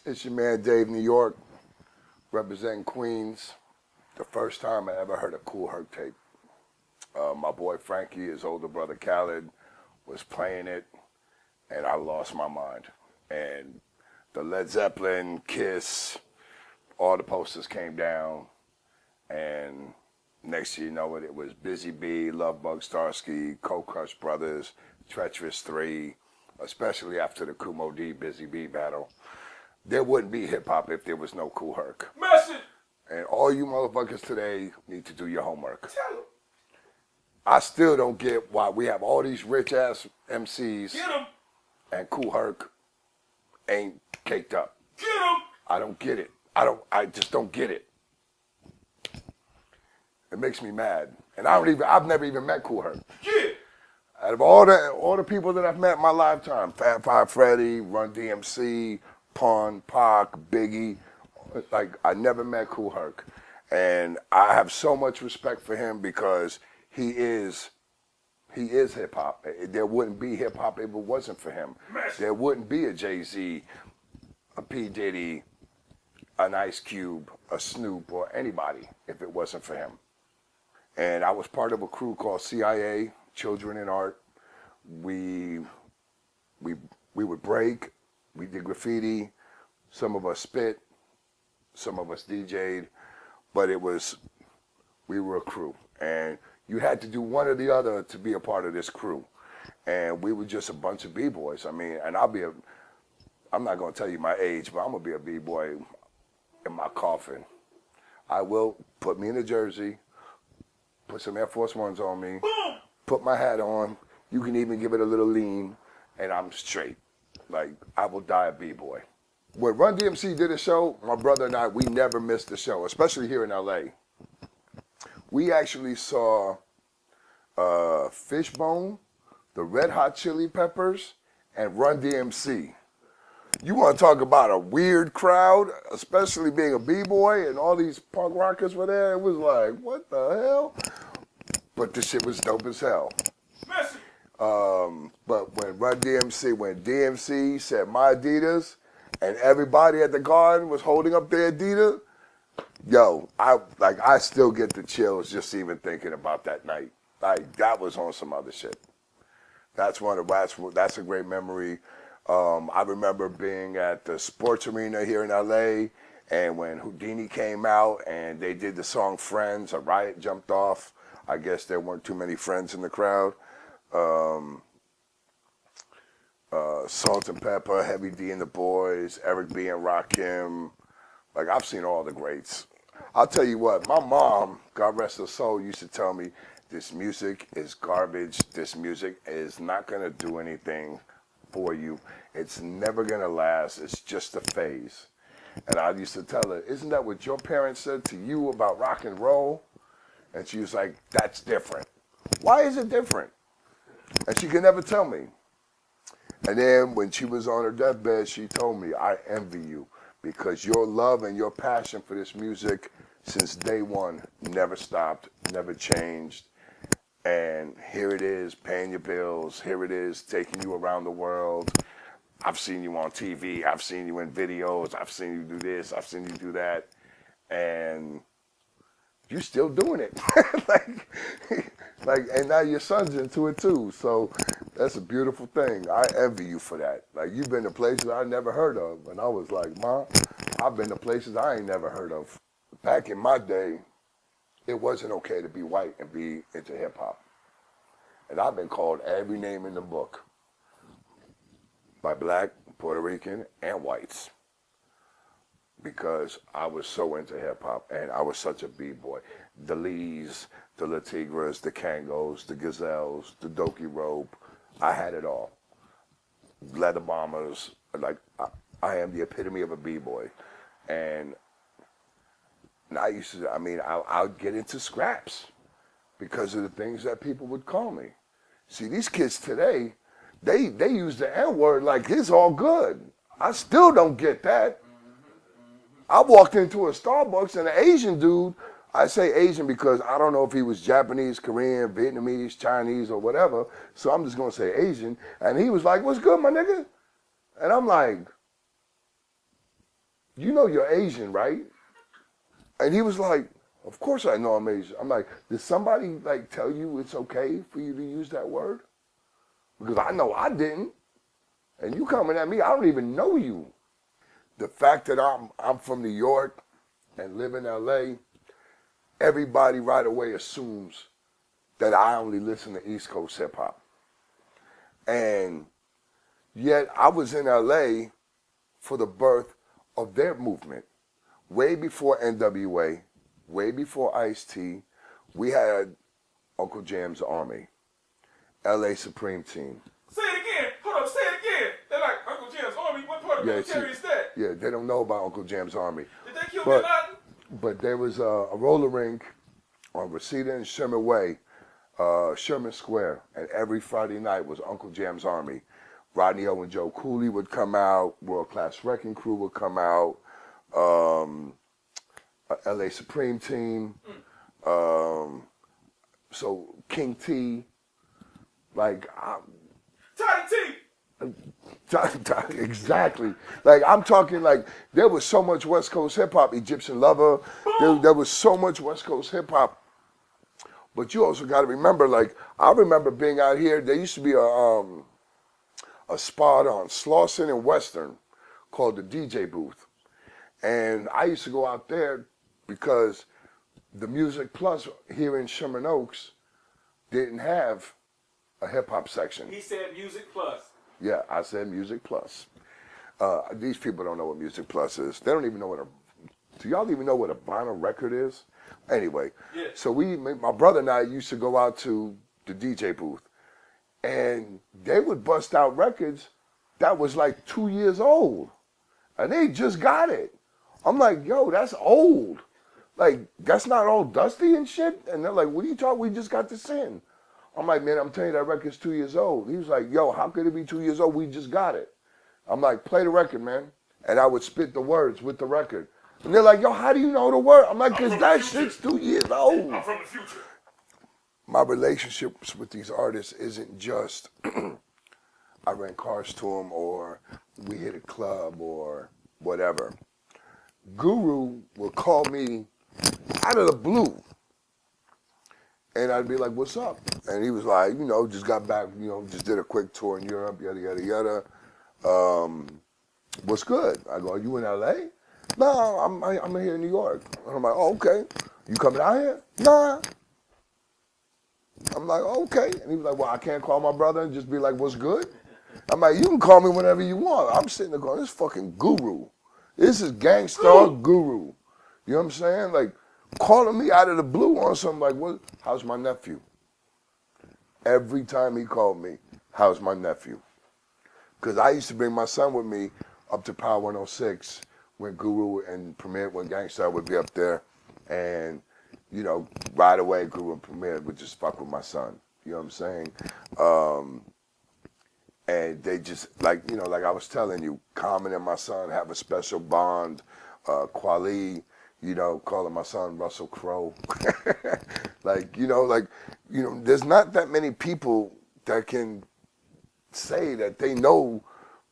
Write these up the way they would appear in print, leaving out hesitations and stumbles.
It's your man Dave, New York, representing Queens. The first time I ever heard a Cool Herc tape. My boy Frankie, his older brother Khaled, was playing it, and I lost my mind. And the Led Zeppelin, Kiss, all the posters came down, and next thing you know it was Busy Bee, Love Bug Starsky, Cold Crush Brothers, Treacherous 3, especially after the Kumo D Busy Bee battle. There wouldn't be hip-hop if there was no Cool Herc. Message! And all you motherfuckers today need to do your homework. Tell him. I still don't get why we have all these rich-ass MCs Get him. and Cool Herc ain't caked up. Get him. I don't get it. I just don't get it. It makes me mad. And I've never even met Cool Herc. Yeah. Out of all the people that I've met in my lifetime, Fat Five Freddy, Run DMC, Pun, Pac, Biggie, like I never met Cool Herc. And I have so much respect for him because he is hip hop. There wouldn't be hip hop if it wasn't for him. There wouldn't be a Jay-Z, a P. Diddy, an Ice Cube, a Snoop, or anybody if it wasn't for him. And I was part of a crew called CIA, Children in Art. We would break, we did graffiti, some of us spit, some of us DJ'd, but we were a crew. And you had to do one or the other to be a part of this crew. And we were just a bunch of B-boys. I mean, and I'm not gonna tell you my age, but I'm gonna be a B-boy in my coffin. I will put me in a jersey, put some Air Force Ones on me, put my hat on, you can even give it a little lean, and I'm straight. Like, I will die a B-boy. When Run DMC did a show, my brother and I, we never missed the show, especially here in LA. We actually saw Fishbone, the Red Hot Chili Peppers, and Run DMC. You want to talk about a weird crowd, especially being a B-boy and all these punk rockers were there. It was like, what the hell? But the shit was dope as hell. But when DMC said my Adidas, and everybody at the Garden was holding up their Adidas, yo, I still get the chills just even thinking about that night. Like, that was on some other shit. That's a great memory. I remember being at the sports arena here in LA, and when Houdini came out and they did the song Friends, a riot jumped off. I guess there weren't too many friends in the crowd. Salt and Pepper, Heavy D and the Boys, Eric B and Rakim. Like, I've seen all the greats. I'll tell you what, my mom, God rest her soul, used to tell me, this music is garbage. This music is not going to do anything for you. It's never going to last. It's just a phase. And I used to tell her, isn't that what your parents said to you about rock and roll? And she was like, that's different. Why is it different? And she could never tell me. And then when she was on her deathbed, she told me, I envy you because your love and your passion for this music since day one never stopped, never changed. And here it is, paying your bills. Here it is, taking you around the world. I've seen you on TV. I've seen you in videos. I've seen you do this. I've seen you do that. And you're still doing it. And now your son's into it too. So that's a beautiful thing. I envy you for that. Like, you've been to places I never heard of. And I was like, Mom, I've been to places I ain't never heard of. Back in my day, it wasn't okay to be white and be into hip hop. And I've been called every name in the book by black, Puerto Rican, and whites because I was so into hip hop and I was such a B-boy. The Lees, the La Tigras, the Kangos, the Gazelles, the Doki Rope, I had it all. Leather bombers, like I am the epitome of a B-boy. And I'd get into scraps because of the things that people would call me. See, these kids today, they use the N-word like it's all good. I still don't get that. I walked into a Starbucks and an Asian dude, I say Asian because I don't know if he was Japanese, Korean, Vietnamese, Chinese, or whatever, so I'm just going to say Asian, and he was like, what's good, my nigga? And I'm like, you know you're Asian, right? And he was like, of course I know I'm Asian. I'm like, did somebody like tell you it's okay for you to use that word? Because I know I didn't. And you coming at me, I don't even know you. The fact that I'm from New York and live in LA, everybody right away assumes that I only listen to East Coast hip hop. And yet I was in LA for the birth of their movement. Way before NWA, way before Ice-T, we had Uncle Jam's Army, LA Supreme Team. Say it again. Hold up, say it again. They're like, Uncle Jam's Army, what part of the military is that? Yeah, they don't know about Uncle Jam's Army. Did they kill Bin Laden? But there was a roller rink on Reseda and Sherman Way, Sherman Square, and every Friday night was Uncle Jam's Army. Rodney O and Joe Cooley would come out, World Class Wrecking Crew would come out, LA Supreme Team, so King T, like, Tiny T. Exactly. Like, I'm talking like there was so much West Coast hip hop, Egyptian Lover, there was so much West Coast hip hop. But you also got to remember, like, I remember being out here, there used to be a spot on Slauson and Western called the DJ booth. And I used to go out there because the Music Plus here in Sherman Oaks didn't have a hip hop section. He said Music Plus. Yeah, I said Music Plus. These people don't know what Music Plus is. They don't even know do y'all even know what a vinyl record is? Anyway, yeah. So my brother and I used to go out to the DJ booth, and they would bust out records that was like 2 years old, and they just got it. I'm like, yo, that's old. Like, that's not all dusty and shit? And they're like, what are you talking? We just got this in. I'm like, man, I'm telling you, that record's 2 years old. He was like, yo, how could it be 2 years old? We just got it. I'm like, play the record, man. And I would spit the words with the record. And they're like, yo, how do you know the word? I'm like, because that shit's 2 years old. I'm from the future. My relationships with these artists isn't just I rent cars to them or we hit a club or whatever. Guru will call me out of the blue. And I'd be like, what's up? And he was like, just got back, just did a quick tour in Europe, yada, yada, yada. What's good? I go, are you in LA? No, I'm here in New York. And I'm like, oh, okay. You coming out here? Nah. I'm like, oh, okay. And he was like, well, I can't call my brother and just be like, what's good? I'm like, you can call me whenever you want. I'm sitting there going, this fucking Guru. This is Gangstar Guru. You know what I'm saying? Like, calling me out of the blue on something like, what? How's my nephew? Every time he called me, how's my nephew? Because I used to bring my son with me up to Power 106 when Guru and Premier, when Gangstar would be up there. And, right away, Guru and Premier would just fuck with my son. You know what I'm saying? And they just, like I was telling you, Common and my son have a special bond. Kweli, calling my son Russell Crowe. There's not that many people that can say that they know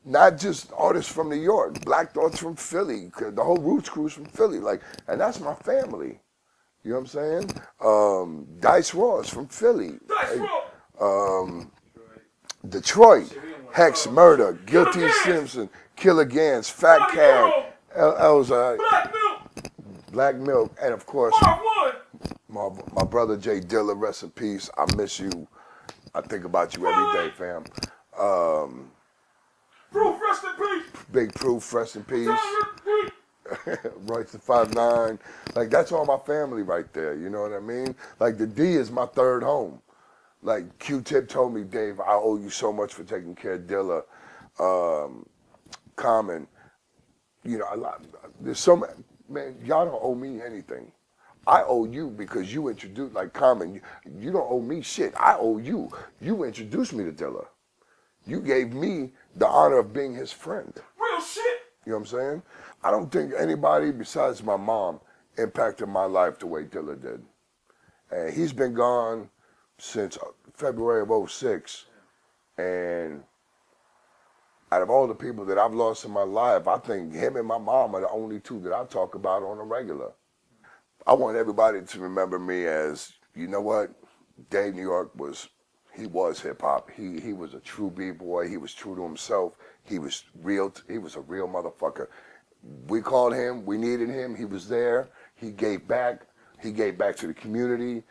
not just artists from New York, Black Thoughts from Philly, the whole Roots crew's from Philly, and that's my family. You know what I'm saying? Dice Ross from Philly. Dice Ross. Detroit, Hex Murder, Guilty Simpson, Killer Gans, Fat Cat, Elzai, Black Milk, and of course, my brother Jay Dilla, rest in peace. I miss you. I think about you every day, fam. Proof, rest in peace. Big Proof, rest in peace. Royce the 5'9". Like, that's all my family right there, you know what I mean? Like, the D is my third home. Like, Q-Tip told me, Dave, I owe you so much for taking care of Dilla. Common, there's so many, man, y'all don't owe me anything. I owe you because you introduced, like Common, you don't owe me shit. I owe you. You introduced me to Dilla. You gave me the honor of being his friend. Real shit. You know what I'm saying? I don't think anybody besides my mom impacted my life the way Dilla did. And he's been gone since February of '06. And out of all the people that I've lost in my life, I think him and my mom are the only two that I talk about on a regular. I want everybody to remember me as, you know what, Dave New York was hip hop. He was a true B-boy. He was true to himself. He was real. He was a real motherfucker. We called him. We needed him. He was there. He gave back. He gave back to the community.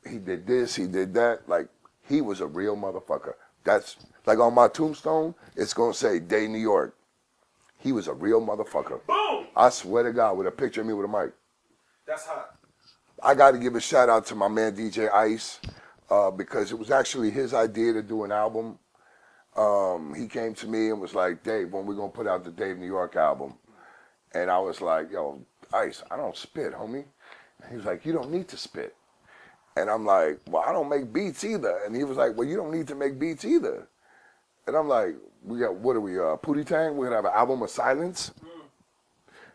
He did this. He did that. Like, he was a real motherfucker. That's like on my tombstone. It's gonna say Dave New York. He was a real motherfucker. Boom! I swear to God, with a picture of me with a mic. That's hot. I got to give a shout out to my man DJ Ice because it was actually his idea to do an album. He came to me and was like, Dave, when we gonna put out the Dave New York album? And I was like, yo, Ice, I don't spit, homie. And he was like, you don't need to spit. And I'm like, well, I don't make beats either. And he was like, well, you don't need to make beats either. And I'm like, we got, what are we, Pootie Tang? We're gonna have an album of silence?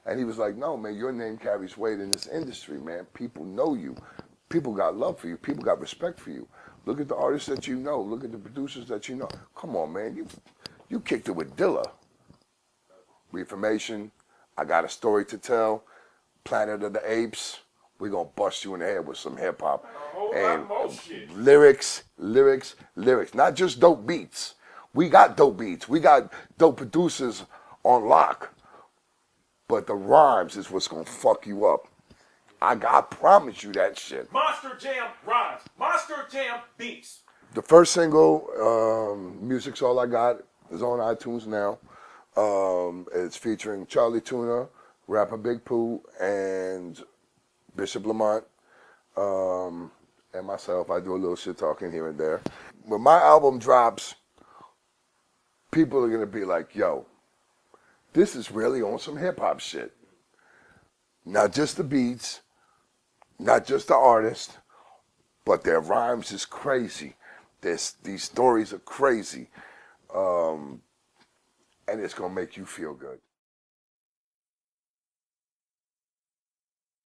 And he was like, no, man, your name carries weight in this industry, man. People know you. People got love for you. People got respect for you. Look at the artists that you know. Look at the producers that you know. Come on, man. You kicked it with Dilla. Reformation. I Got a Story to Tell. Planet of the Apes. We're going to bust you in the head with some hip hop. And lyrics. Not just dope beats. We got dope beats. We got dope producers on lock. But the rhymes is what's going to fuck you up. I promise you that shit. Monster Jam rhymes. Monster Jam beats. The first single, Music's All I Got, is on iTunes now. It's featuring Charlie Tuna, rapper Big Pooh, and Bishop Lamont, and myself. I do a little shit talking here and there. When my album drops, people are going to be like, yo, this is really on some hip-hop shit. Not just the beats, not just the artist, but their rhymes is crazy. These stories are crazy. And it's going to make you feel good.